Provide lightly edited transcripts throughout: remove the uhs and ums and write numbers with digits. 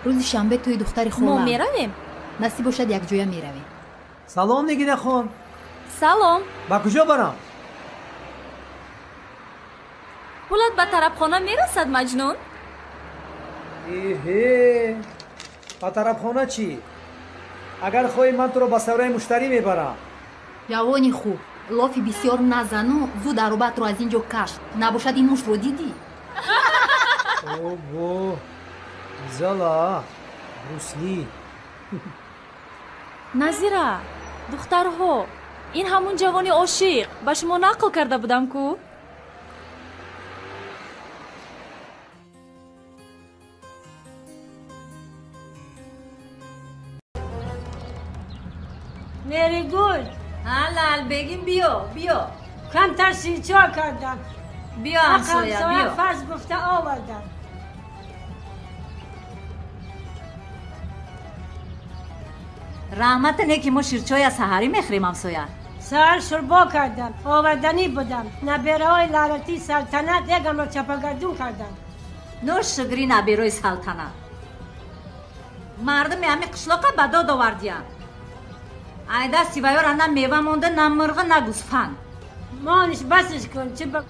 روزی شنبه توی دختری ما خالم میرویم. نصیب باشد یک جویا میرویم. سلام نگینه خان. سلام. با کجا برم؟ پولت به طرف خانه میرسد مجنون؟ ایه با طرف خانه چی؟ اگر خواهی من تو رو با سورای مشتری میبرم. جوانی خوب، لافی بسیار نزنو، زود عروبت رو از اینجا کش. نباشد این موش رو دیدی؟ اوه زلا روسلی. نظیره دخترها، این همون جوانی عاشق به شما نقل کرده بودم کو؟ میری گل حلال بگیم بیا کم ترسی چا کردم بیا همسایه بیا. فرض گفته آوردم. رحمت نه که ما شیرچای از سحری میخریم همسایه. سهر شربا کردم آوردنی بودم. نبیره های لعنتی سلطنت یکم را چپاگردون کردم. نوش شگری نبیروی سلطنت. مردم همه قشلاقه به داد آوردیم. ایده سیوایار نه میوه مونده نه مرغ نه گوسفند. مانش بسش کن چه با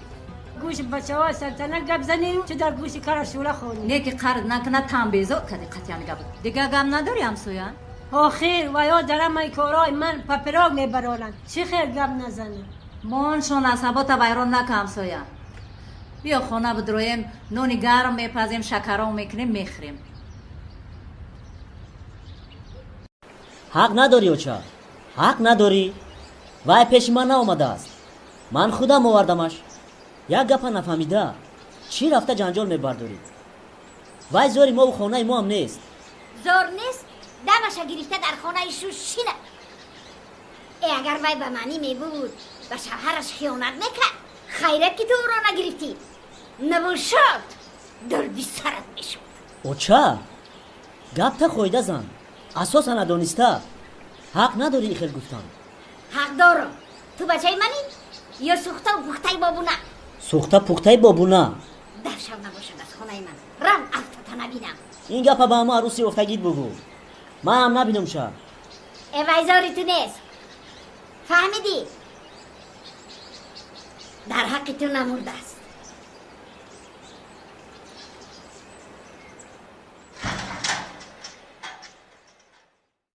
گوش بچه های سلطنت گپ زنیم چه در گوش کار شوله خونیم. نه که قرد نکنه تم بیزاد کدی قطعی گپ. دیگه گپ نداری همسایه؟ آخیر و یا درم ای کارای من پپراگ میبرالن چه خیر گپ نزنه. مانشون عصبات ویران نکه همسایه. بیا خانه بدرویم نونی گرم میپزیم شکرام میکنیم میخریم. حق نداری اوچا، حق نداری. وای پیش من آمده است، من خودم آوردمش. یک گپ نفهمیده چی رفته جنجال میبردارید. وای زوری ما و خانه ما هم نیست. زور نیست دمش گرفته در خانه شوشینه. اگر وای به معنی می بود به شوهرش خیانت میکرد خیرت که تو او را نگرفتی نباشد دردی سرت میشد. اوچا گپ تا خویده زن اساسا ندانسته. حق نداری این خیل گفتن. حق دارم. تو بچه منی یا سوخته و پخته بابونه؟ سوخته پخته بابونه. در شب نباشد از خانه من رم افتتا نبینم. این گپ به همه عروسی افتگید بگو، من هم نبینم شا. ویزاری تو نیست فهمیدی؟ در حق تو نمورده است.